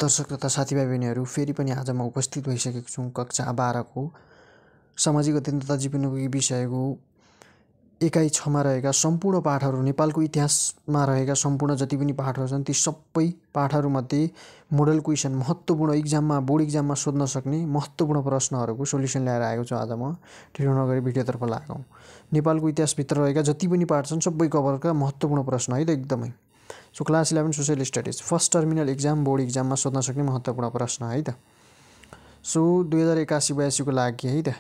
दर्शक तथा साथीभाइ बहिनीहरू फेरि पनि आज म उपस्थित भइसकेको छु कक्षा 12 को सामाजिक अध्ययन तथा जीवनोपयोगी विषयको एकाइ 6 मा रहेका सम्पूर्ण पाठहरू नेपालको इतिहासमा रहेका सम्पूर्ण जति पनि पाठहरू छन् ती सबै पाठहरूमध्ये मोडल क्वेशन महत्त्वपूर्ण इक्जाममा बोर्ड इक्जाममा सोध्न सक्ने महत्त्वपूर्ण प्रश्नहरूको सोल्युसन ल्याएर आएको छु। आज म ढिलो नगरी भिडियोतर्फ लागौँ। नेपालको इतिहासभित्र रहेका जति पनि पाठ छन् सबै कभरका महत्त्वपूर्ण प्रश्न है त एकदमै। So class 11 social studies first terminal exam board इक्जाममा सोध्न सक्ने महत्त्वपूर्ण प्रश्न है त। सो 2081-82 को लागि है त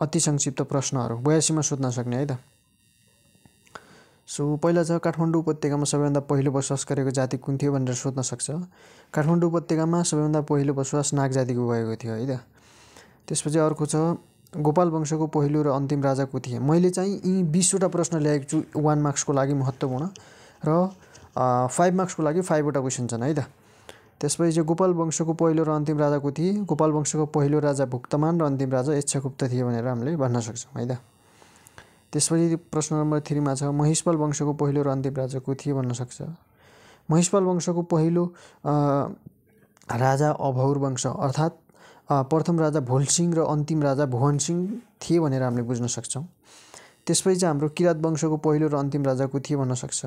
अति संक्षिप्त प्रश्नहरू 82 मा सोध्न सक्ने है त। सो पहिला छ काठमाडौँ उपत्यकामा सबैभन्दा पहिलो बसोबास गरेको जाति कुन थियो भनेर सोध्न सक्छ। काठमाडौँ उपत्यकामा सबैभन्दा पहिलो बसोबास नाग जातिको भएको थियो है त। त्यसपछि अर्को छ गोपाल वंशको पहिलो र अन्तिम राजा को थिए। मैले चाहिँ यी 20 वटा प्रश्न ल्याएको छु 1 मार्क्सको लागि महत्त्वपूर्ण र 5 मार्क्सको लागि 5 वटा क्वेशन छन् है त। त्यसपछि चाहिँ गोपाल वंशको पहिलो र अन्तिम राजा को थिए। गोपाल वंशको पहिलो राजा भुक्तमान र अन्तिम राजा यक्षगुप्त थिए भनेर हामीले भन्न सक्छौँ है त। त्यसपछि प्रश्न नम्बर 3 मा छ महिषपाल वंशको पहिलो र अन्तिम राजा को थिए भन्न सक्छ। महिषपाल वंशको पहिलो राजा अभौर वंश अर्थात् प्रथम राजा भोलसिंह र अन्तिम राजा भुवनसिंह थिए भनेर हामीले बुझ्न सक्छौँ। त्यसपछि चाहिँ हाम्रो किरात वंशको पहिलो र अन्तिम राजा को थिए भन्न सक्छ।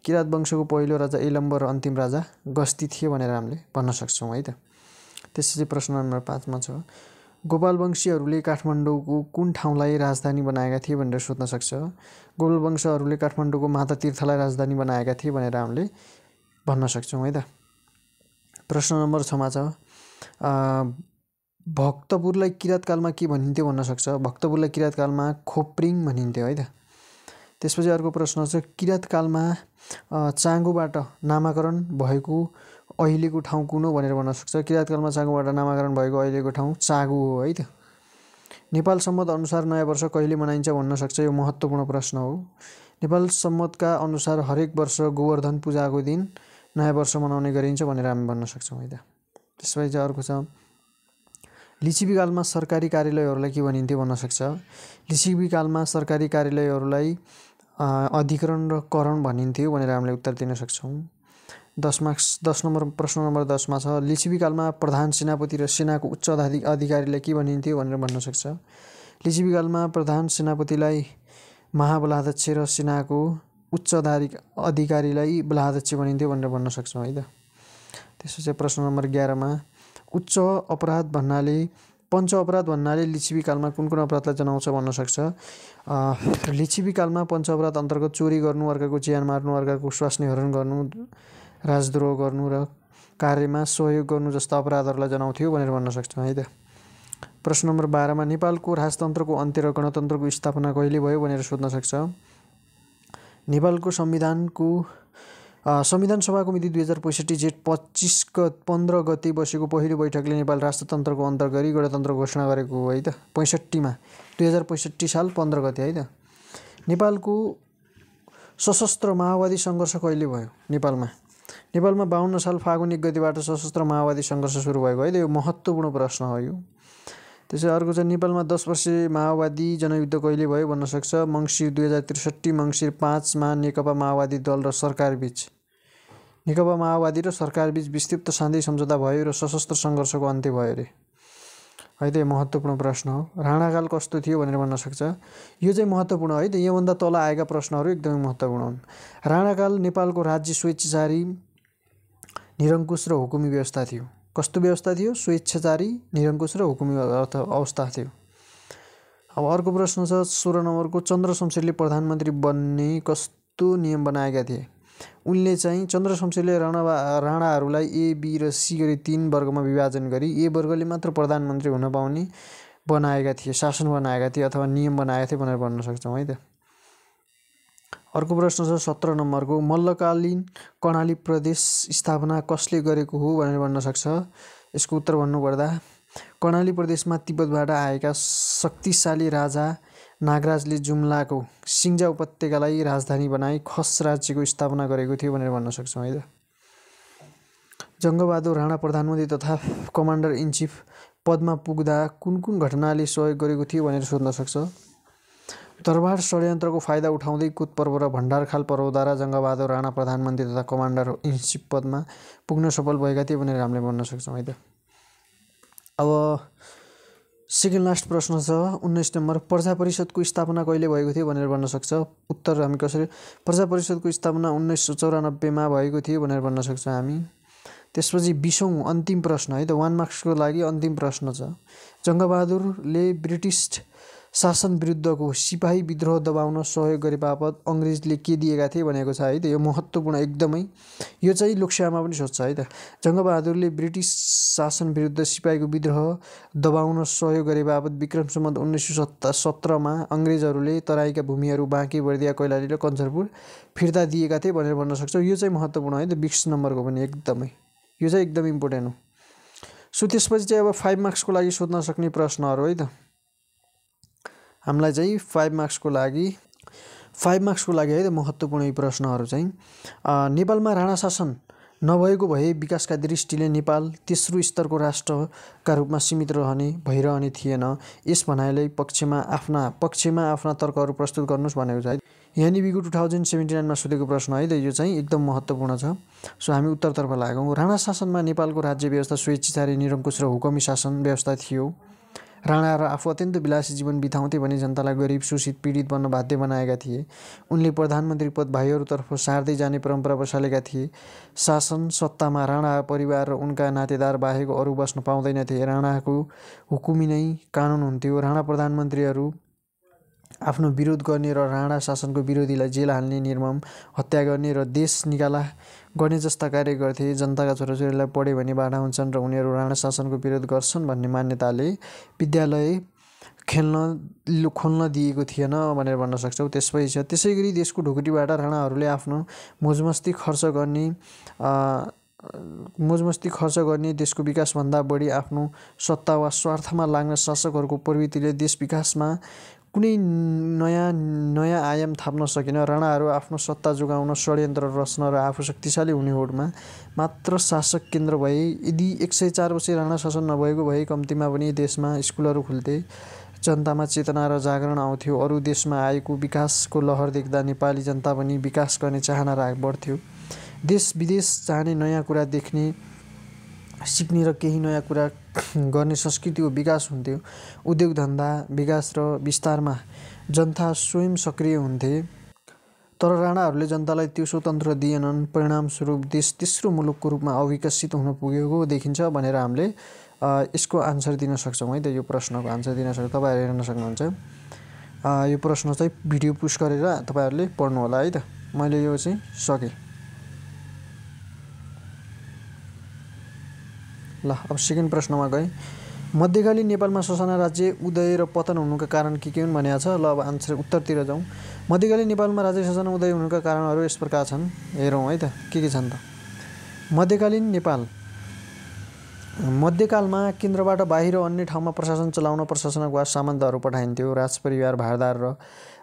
किरात वंशको पहिलो राजा एलम्बर र अन्तिम राजा गस्ती थिए भनेर हामीले भन्न सक्छौँ है त। त्यसपछि प्रश्न नम्बर 5 मा छ गोपाल वंशीहरूले काठमाडौँको कुन ठाउँलाई राजधानी बनाएका थिए भनेर सोध्न सक्छ। गोपाल वंशहरूले काठमाडौँको माता तीर्थलाई राजधानी बनाएका थिए भनेर हामीले भन्न सक्छौँ है त। प्रश्न नम्बर 6 मा छ भक्तपुरलाई किराँतकालमा के भनिन्थ्यो भन्न सक्छ। भक्तपुरलाई किराँतकालमा खोप्रिङ भनिन्थ्यो है त। त्यसपछि अर्को प्रश्न छ किराँतकालमा चाँगोबाट नामाकरण भएको अहिलेको ठाउँ कुन हो भनेर भन्न सक्छ। किराँतकालमा चाँगोबाट नामाकरण भएको अहिलेको ठाउँ चाँगु हो है त। नेपाल सम्मत अनुसार नयाँ वर्ष कहिले मनाइन्छ भन्न सक्छ। यो महत्त्वपूर्ण प्रश्न हो। नेपाल सम्मतका अनुसार हरेक वर्ष गोवर्धन पूजाको दिन नयाँ वर्ष मनाउने गरिन्छ भनेर हामी भन्न सक्छौँ है त। त्यसपछि अर्को छ लिच्छवीकालमा सरकारी कार्यालयहरूलाई के भनिन्थ्यो भन्न सक्छ। लिच्छवीकालमा सरकारी कार्यालयहरूलाई अधिकरण र करण भनिन्थ्यो भनेर हामीले उत्तर दिन सक्छौँ। 10 नम्बर प्रश्न नम्बर 10 मा छ लिच्छवीकालमा प्रधान सेनापति र सेनाको उच्च अधिकारीलाई के भनिन्थ्यो भनेर भन्न सक्छ। लिच्छवीकालमा प्रधान सेनापतिलाई महाबलाध्यक्ष र सेनाको उच्च अधिकारीलाई बलाध्यक्ष भनिन्थ्यो भनेर भन्न सक्छौँ है त। त्यसपछि प्रश्न नम्बर 11 मा उच्च अपराध भन्नाले पञ्च अपराध भन्नाले लिच्छवीकालमा कुन कुन अपराधलाई जनाउँछ भन्न सक्छ। लिच्छवीकालमा पञ्च अपराध अन्तर्गत चोरी गर्नु, अर्काको ज्यान मार्नु, अर्काको स्वास्नी हरण गर्नु, राजद्रोह गर्नु र कार्यमा सहयोग गर्नु जस्ता अपराधहरूलाई जनाउँथ्यो भनेर भन्न सक्छौँ है त। प्रश्न नम्बर 12 मा नेपालको राजतन्त्रको अन्त्य र गणतन्त्रको स्थापना कहिले भयो भनेर सोध्न सक्छ। नेपालको संविधान सभाको मिति 2065 जेठ 15 गते बसेको पहिलो बैठकले नेपाल राष्ट्रतन्त्रको अन्त गरी गणतन्त्र घोषणा गरेको हो है त। 65 मा 2065 साल 15 गते है त। नेपालको सशस्त्र माओवादी सङ्घर्ष कहिले भयो नेपालमा। नेपालमा 52 साल फागुन 1 गतेबाट सशस्त्र माओवादी सङ्घर्ष सुरु भएको है त। यो महत्त्वपूर्ण प्रश्न हो यो। त्यसै अर्को चाहिँ नेपालमा 10 वर्षीय माओवादी जनयुद्ध कहिले भयो भन्न सक्छ। मङ्सिर 2063 मङ्सिर 5 मा नेकपा माओवादी दल र सरकारबीच विस्तृत शान्ति सम्झौता भयो र सशस्त्र सङ्घर्षको अन्त्य भयो रे है त। महत्त्वपूर्ण प्रश्न हो। राणाकाल कस्तो थियो भनेर भन्न सक्छ। यो चाहिँ महत्त्वपूर्ण है त। योभन्दा तल आएका प्रश्नहरू एकदमै महत्त्वपूर्ण हुन्। राणाकाल नेपालको राज्य स्वेच्छाचारी निरङ्कुश र हुकुमी व्यवस्था थियो। कस्तो व्यवस्था थियो। स्वेच्छाचारी निरङ्कुश र हुकुमी अवस्था थियो। अब अर्को प्रश्न छ 16 नम्बरको चन्द्र शमशेरले प्रधानमन्त्री बन्ने कस्तो नियम बनाएका थिए। उनले चाहिँ चन्द्र शमशेरले राणाहरूलाई ए बी र सी गरी 3 वर्गमा विभाजन गरी ए वर्गले मात्र प्रधानमन्त्री हुन पाउने बनाएका थिए, शासन बनाएका थिए अथवा नियम बनाएका थिए भनेर भन्न सक्छौँ है त। अर्को प्रश्न छ 17 नम्बरको मल्लकालीन कर्णाली प्रदेश स्थापना कसले गरेको हो भनेर भन्न सक्छ। यसको उत्तर भन्नुपर्दा कर्णाली प्रदेशमा तिब्बतबाट आएका शक्तिशाली राजा नागराजले जुम्लाको सिङ्जा उपत्यकालाई राजधानी बनाई खस राज्यको स्थापना गरेको थियो भनेर भन्न सक्छौँ है त। जङ्गबहादुर राणा प्रधानमन्त्री तथा कमान्डर इन चिफ पदमा पुग्दा कुन कुन घटनाले सहयोग गरेको थियो भनेर सोध्न सक्छ। दरबार षड्यन्त्रको फाइदा उठाउँदै कुत पर्व र भण्डारखाल पर्वद्वारा जङ्गबहादुर राणा प्रधानमन्त्री तथा कमान्डर इन चिफ पदमा पुग्न सफल भएका थिए भनेर हामीले भन्न सक्छौँ है त। अब सेकेन्ड लास्ट प्रश्न छ 19 नम्बर, प्रजा परिषदको स्थापना कहिले भएको थियो भनेर भन्न सक्छ। उत्तर हामी कसरी, प्रजा परिषदको स्थापना 1994 मा भएको थियो भनेर भन्न सक्छौँ हामी। त्यसपछि 20औं अन्तिम प्रश्न है त, 1 मार्क्सको लागि अन्तिम प्रश्न छ। जङ्गबहादुरले ब्रिटिस शासन विरुद्धको सिपाही विद्रोह दबाउन सहयोग गरे बापत अङ्ग्रेजले के दिएका थिए भनेको छ है त। यो महत्त्वपूर्ण एकदमै, यो चाहिँ लोकसेवामा पनि सोध्छ है त। जङ्गबहादुरले ब्रिटिस शासन विरुद्ध सिपाहीको विद्रोह दबाउन सहयोग गरे बापत विक्रम सम्वत 1917 मा अङ्ग्रेजहरूले तराईका भूमिहरू बाँके, बर्दिया, कैलाली र कञ्चरपुर फिर्ता दिएका थिए भनेर भन्न सक्छौँ। यो चाहिँ महत्त्वपूर्ण है त, 20 नम्बरको पनि एकदमै, यो चाहिँ एकदम इम्पोर्टेन्ट हो। सो त्यसपछि चाहिँ अब 5 मार्क्सको लागि सोध्न सक्ने प्रश्नहरू है त। हामीलाई चाहिँ 5 मार्क्सको लागि है त महत्त्वपूर्ण यी प्रश्नहरू चाहिँ, नेपालमा राणा शासन नभएको भए विकासका दृष्टिले नेपाल तेस्रो स्तरको राष्ट्रका रूपमा सीमित भइरहने थिएन। यस भनाइलाई पक्षमा आफ्ना तर्कहरू प्रस्तुत गर्नुहोस् भनेको छ है। यानिबीको 2079 मा सोधेको प्रश्न है त, यो चाहिँ एकदम महत्त्वपूर्ण छ। सो हामी उत्तरतर्फ लागौँ। राणा शासनमा नेपालको राज्य व्यवस्था स्वेच्छाचारी, निरङ्कुश र हुकुमी शासन व्यवस्था थियो। राणा र आफू अत्यन्त विलासी जीवन बिताउँथे भने जनतालाई गरिब, शोषित, पीडित बन्न बाध्य बनाएका थिए। उनले प्रधानमन्त्री पद भाइहरूतर्फ सार्दै जाने परम्परा बसालेका थिए। शासन सत्तामा राणा परिवार र उनका नातेदार बाहेक अरू बस्न पाउँदैनथे। राणाको हुकुमी नै कानुन हुन्थ्यो। राणा प्रधानमन्त्रीहरू आफ्नो विरोध गर्ने र राणा शासनको विरोधीलाई जेल हाल्ने, निर्मम हत्या गर्ने र देश निकाला गर्ने जस्ता कार्य गर्थे। जनताका छोराछोरीलाई पढ्यो भने बाढा हुन्छन् र उनीहरू राणा शासनको विरोध गर्छन् भन्ने मान्यताले विद्यालय खोल्न दिएको थिएन भनेर भन्न सक्छौँ। त्यसै गरी देशको ढुकुटीबाट राणाहरूले आफ्नो मोजमस्ती खर्च गर्ने देशको विकासभन्दा बढी आफ्नो सत्ता वा स्वार्थमा लाग्ने शासकहरूको प्रवृत्तिले देश विकासमा कुनै नयाँ आयाम थाप्न सकेन। राणाहरू आफ्नो सत्ता जोगाउन षड्यन्त्र रच्न र आफू शक्तिशाली हुने होडमा मात्र शासक केन्द्र भए। यदि 104 वर्ष राणा शासन नभएको भए कम्तीमा पनि देशमा स्कुलहरू खुल्थे, जनतामा चेतना र जागरण आउँथ्यो। अरू देशमा आएको विकासको लहर देख्दा नेपाली जनता पनि विकास गर्ने चाहना बढ्थ्यो। देश विदेश जाने, नयाँ कुरा देख्ने, सिक्ने र केही नयाँ कुरा गर्ने संस्कृतिको विकास हुन्थ्यो। उद्योग धन्दा विकास र विस्तारमा जनता स्वयं सक्रिय हुन्थे। तर राणाहरूले जनतालाई त्यो स्वतन्त्र दिएनन्। परिणामस्वरूप देश तेस्रो मुलुकको रूपमा अविकसित हुन पुगेको देखिन्छ भनेर हामीले यसको आन्सर दिन सक्छौँ है त। यो प्रश्नको आन्सर दिन सक्छौँ, तपाईँहरू हेर्न सक्नुहुन्छ। यो प्रश्न चाहिँ भिडियो पुस्ट गरेर तपाईँहरूले पढ्नु होला है त। मैले यो चाहिँ सकेँ ल। अब सेकेन्ड प्रश्नमा गएँ। मध्यकालीन नेपालमा ससाना राज्य उदय र पतन हुनुका कारण के हुन् भनेको छ। ल अब आन्सर उत्तरतिर जाउँ। मध्यकालीन नेपालमा राज्य शासन उदय हुनुका कारणहरू यस प्रकार छन्, हेरौँ है त के छन् त। मध्यकालमा केन्द्रबाट बाहिर अन्य ठाउँमा प्रशासन चलाउन प्रशासक वा सामन्तहरू पठाइन्थ्यो। राजपरिवार, भारदार र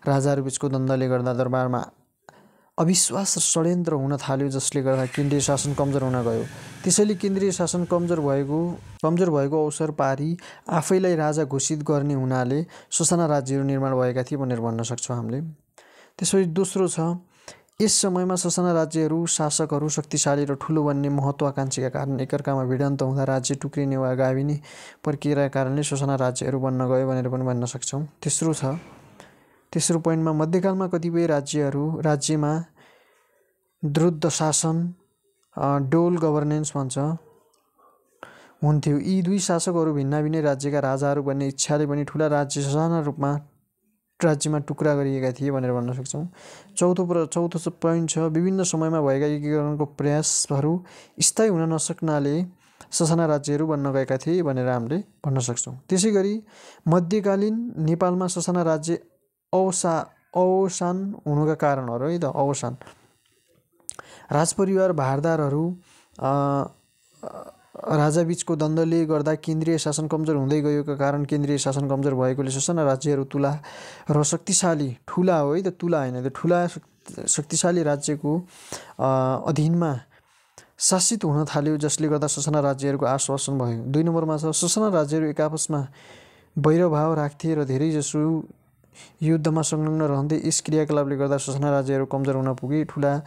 राजाहरू बिचको द्वन्द्वले गर्दा दरबारमा अविश्वास र षड्यन्त्र हुन थाल्यो, जसले गर्दा केन्द्रीय शासन कमजोर हुन गयो। त्यसैले केन्द्रीय शासन कमजोर भएको अवसर पारी आफैलाई राजा घोषित गर्ने हुनाले ससाना राज्यहरू निर्माण भएका थिए भनेर भन्न सक्छौँ हामीले। त्यसपछि दोस्रो छ, यस समयमा ससाना राज्यहरू शासकहरू शक्तिशाली र ठुलो बन्ने महत्त्वाकांक्षीका कारण एकअर्कामा भिडन्त हुँदा राज्य टुक्रिने वा गाभिने प्रक्रियाका कारणले ससाना राज्यहरू बन्न गयो भनेर पनि भन्न सक्छौँ। तेस्रो पोइन्टमा मध्यकालमा कतिपय राज्यमा द्रुत शासन, डोल गभर्नेन्स भन्छ, हुन्थ्यो। यी दुई शासकहरू भिन्नाभिन्नै राज्यका राजाहरू बन्ने इच्छाले पनि ठुला राज्य ससाना रूपमा राज्यमा टुक्रा गरिएका थिए भनेर भन्न सक्छौँ। चौथो पोइन्ट छ, विभिन्न समयमा भएका एकीकरणको प्रयासहरू स्थायी हुन नसक्नाले ससाना राज्यहरू बन्न गएका थिए भनेर हामीले भन्न सक्छौँ। त्यसै गरी मध्यकालीन नेपालमा ससाना राज्य अवसान हुनुका कारणहरू है त। अवसान, राजपरिवार, भारदारहरू राजाबीचको द्वन्द्वले गर्दा केन्द्रीय शासन कमजोर हुँदै गएको कारण केन्द्रीय शासन कमजोर भएकोले ससाना राज्यहरू तुला र शक्तिशाली, ठुला हो है त, तुला होइन, ठुला शक्तिशाली राज्यको अधीनमा शासित हुन थाल्यो, जसले गर्दा ससाना राज्यहरूको आश्वासन भयो। 2 नम्बरमा छ, ससाना राज्यहरू एक आपसमा वैरभाव राख्थे र धेरैजसो युद्धमा संलग्न रहँदै यस क्रियाकलापले गर्दा ससाना राज्यहरू कमजोर हुन पुगे। ठुला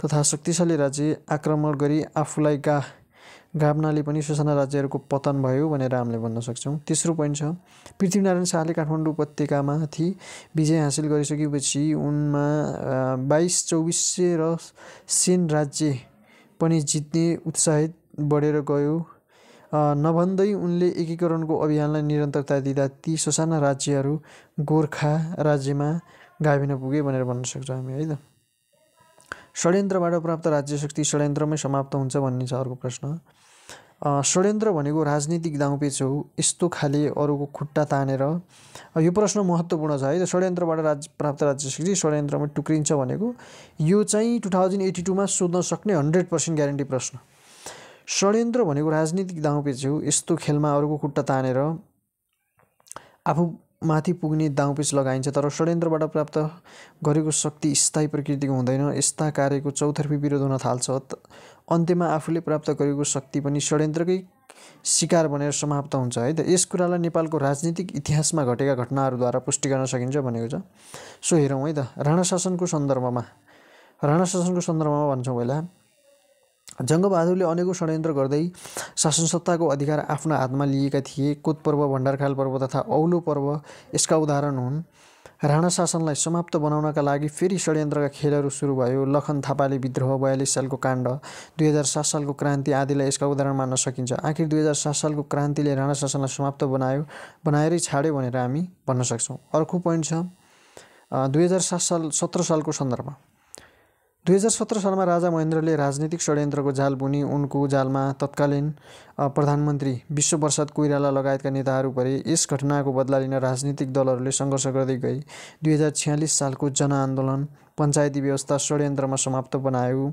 तथा शक्तिशाली राज्य आक्रमण गरी आफूलाई गाभ्नाले पनि ससाना राज्यहरूको पतन भयो भनेर हामीले भन्न सक्छौँ। तेस्रो पोइन्ट छ, पृथ्वीनारायण शाहले काठमाडौँ उपत्यकामाथि विजय हासिल गरिसकेपछि उनमा 2200 र सेन राज्य पनि जित्ने उत्साहित बढेर गयो। नभन्दै उनले एकीकरणको अभियानलाई निरन्तरता दिँदा ती ससाना राज्यहरू गोर्खा राज्यमा गाभिन पुगे भनेर भन्न सक्छौँ हामी, है त। षड्यन्त्रबाट प्राप्त राज्य शक्ति षड्यन्त्रमै समाप्त हुन्छ भन्ने छ अर्को प्रश्न। षड्यन्त्र भनेको राजनीतिक दाउपेच हो, यस्तो खाले अरूको खुट्टा तानेर। यो प्रश्न महत्त्वपूर्ण छ, है त। षड्यन्त्रबाट प्राप्त राज्य शक्ति षड्यन्त्रमा टुक्रिन्छ भनेको यो चाहिँ 2082 सोध्न सक्ने 100% ग्यारेन्टी प्रश्न। षड्यन्त्र भनेको राजनीतिक दाउपेच हो, यस्तो खेलमा अरूको खुट्टा तानेर आफू माथि पुग्ने दाउपेच लगाइन्छ। तर षड्यन्त्रबाट प्राप्त गरेको शक्ति स्थायी प्रकृतिको हुँदैन, यस्ता कार्यको चौतर्फी विरोध हुन थाल्छ। अन्त्यमा आफूले प्राप्त गरेको शक्ति पनि षड्यन्त्रकै शिकार बनेर समाप्त हुन्छ, है त। यस कुरालाई नेपालको राजनीतिक इतिहासमा घटेका घटनाहरूद्वारा पुष्टि गर्न सकिन्छ भनेको छ। सो हेरौँ, है त। राणा शासनको सन्दर्भमा भन्छौँ पहिला, जङ्गबहादुरले अनेकौँ षड्यन्त्र गर्दै शासनसत्ताको अधिकार आफ्नो हातमा लिएका थिए। कोत पर्व, भण्डारखाल पर्व तथा औलो पर्व यसका उदाहरण हुन्। राणा शासनलाई समाप्त बनाउनका लागि फेरि षड्यन्त्रका खेलहरू सुरु भयो। लखन थापाले विद्रोह, 42 सालको काण्ड, 2007 सालको क्रान्ति आदिलाई यसका उदाहरण मान्न सकिन्छ। आखिर 2007 सालको क्रान्तिले राणा शासनलाई समाप्त बनाएरै छाड्यो भनेर हामी भन्न सक्छौँ। अर्को पोइन्ट छ 2017 सालको सन्दर्भ। 2017 सालमा राजा महेन्द्रले राजनीतिक षड्यन्त्रको जाल बुनी। उनको जालमा तत्कालीन प्रधानमन्त्री विश्वप्रसाद कोइराला लगायतका नेताहरू परे। यस घटनाको बदला लिन राजनीतिक दलहरूले सङ्घर्ष गर्दै गए। 2046 सालको जनआन्दोलन पञ्चायती व्यवस्था षड्यन्त्रमा समाप्त बनायो।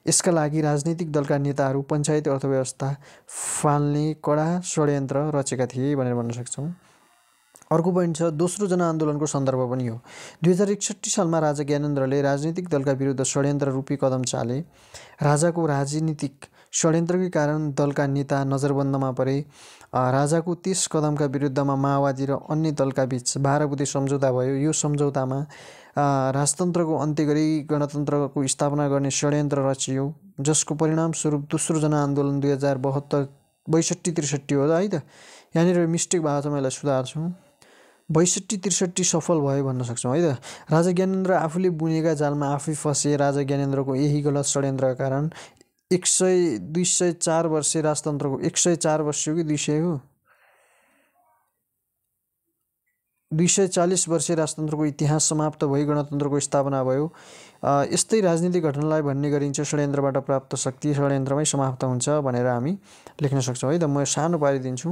यसका लागि राजनीतिक दलका नेताहरू पञ्चायती अर्थव्यवस्था फाल्ने कडा षड्यन्त्र रचेका थिए भनेर भन्न सक्छौँ। अर्को पोइन्ट छ दोस्रो जनआन्दोलनको सन्दर्भ पनि हो। 2061 सालमा राजा ज्ञानेन्द्रले राजनीतिक दलका विरुद्ध षड्यन्त्र रूपी कदम चाले। राजाको राजनीतिक षड्यन्त्रकै कारण दलका नेता नजरबन्दमा परे। राजाको त्यस कदमका विरुद्धमा माओवादी र अन्य दलका बीच 12 बुँदे सम्झौता भयो। यो सम्झौतामा राजतन्त्रको अन्त्य गरी गणतन्त्रको स्थापना गर्ने षड्यन्त्र रचियो, जसको परिणामस्वरूप दोस्रो जनआन्दोलन 2062-63 हो, है त। यहाँनिर मिस्टेक भएको छ, मैले सुधार्छु। 62-63 सफल भयो भन्न सक्छौँ, है त। राजा ज्ञानेन्द्र आफूले बुनेका जालमा आफै फसे। राजा ज्ञानेन्द्रको यही गलत षड्यन्त्रका कारण 204 वर्षे राजतन्त्रको 104 वर्ष हो कि 200 हो 240 वर्षे राजतन्त्रको इतिहास समाप्त भई गणतन्त्रको स्थापना भयो। यस्तै राजनीतिक घटनालाई भन्ने गरिन्छ षड्यन्त्रबाट प्राप्त शक्ति षड्यन्त्रमै समाप्त हुन्छ भनेर हामी लेख्न सक्छौँ, है त। म सानो पारिदिन्छु,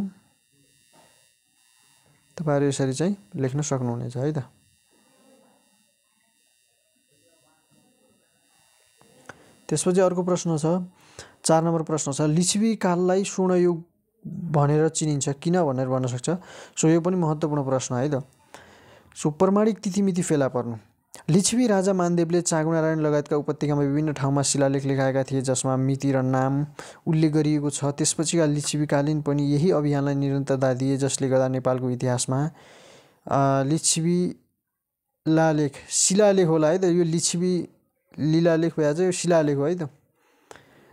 तपाईँहरू यसरी चाहिँ लेख्न सक्नुहुनेछ, है त। त्यसपछि अर्को प्रश्न छ 4 नम्बर प्रश्न छ लिच्छवी काललाई स्वर्णयुग भनेर चिनिन्छ किन भनेर भन्न सक्छ। सो यो पनि महत्त्वपूर्ण प्रश्न, है त। सो प्रमाणिक तिथिमिति फेला पर्नु। लिच्छवी राजा मानदेवले चाँगुनारायण लगायतका उपत्यकामा विभिन्न ठाउँमा शिलालेख लेखाएका थिए, जसमा मिति र नाम उल्लेख गरिएको छ। त्यसपछिका लिच्छवीकालीन पनि यही अभियानलाई निरन्तरता दिए, जसले गर्दा नेपालको इतिहासमा लिच्छवी शिलालेख होला, है त। यो लिच्छवी लीलालेख भए चाहिँ यो शिलालेख हो, है त।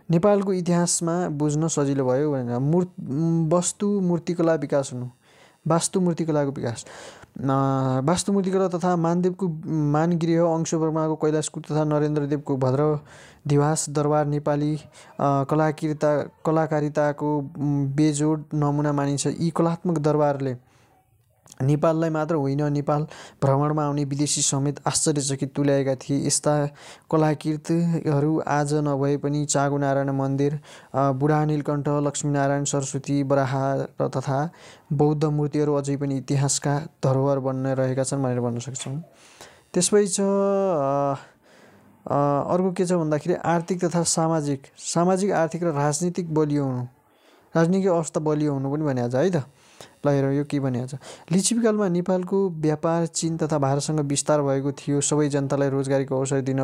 नेपालको इतिहासमा बुझ्न सजिलो भयो भनेर वास्तु मूर्तिकला विकास हुनु। वास्तु मूर्तिकलाको विकास, वास्तु मूर्तिकला तथा मानदेवको मानगृह, अंशवर्माको कैलाशकूट तथा नरेन्द्रदेवको भद्रदिवास दरबार नेपाली कलाकारिताको बेजोड नमुना मानिन्छ। यी कलात्मक दरबारले नेपाललाई मात्र होइन, नेपाल भ्रमणमा आउने विदेशी समेत आश्चर्यचकित तुल्याएका थिए। यस्ता कलाकृतिहरू आज नभए पनि चाँगुनारायण मन्दिर, बुढा नीलकण्ठ, लक्ष्मीनारायण, सरस्वती, बराहा तथा बौद्ध मूर्तिहरू अझै पनि इतिहासका धरोहर बन्न रहेका छन् भनेर भन्न सक्छौँ। त्यसपछि अर्को के छ भन्दाखेरि आर्थिक तथा सामाजिक आर्थिक र राजनीतिक बलियो हुनु, राजनीतिक अवस्था बलियो हुनु पनि भनिएको छ, है त। ल हेरौँ यो के भनिएको छ। लिच्छवीकालमा नेपालको व्यापार चीन तथा भारतसँग विस्तार भएको थियो। सबै जनतालाई रोजगारीको अवसर दिन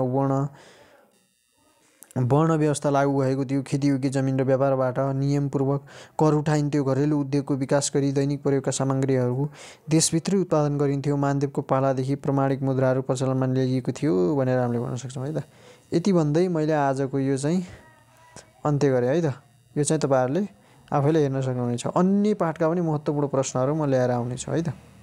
वर्ण व्यवस्था लागू भएको थियो। खेतीयोग्य जमिन र व्यापारबाट नियमपूर्वक कर उठाइन्थ्यो। घरेलु उद्योगको विकास गरी दैनिक प्रयोगका सामग्रीहरू देशभित्रै उत्पादन गरिन्थ्यो। मानदेवको पालादेखि प्रमाणिक मुद्राहरू प्रचलनमा ल्याइएको थियो भनेर हामीले भन्न सक्छौँ है त। यति भन्दै मैले आजको यो चाहिँ अन्त्य गरेँ है त। यो चाहिँ तपाईँहरूले आफैले हेर्न सक्नुहुनेछ। अन्य पाठका पनि महत्त्वपूर्ण प्रश्नहरू म ल्याएर आउनेछु है त।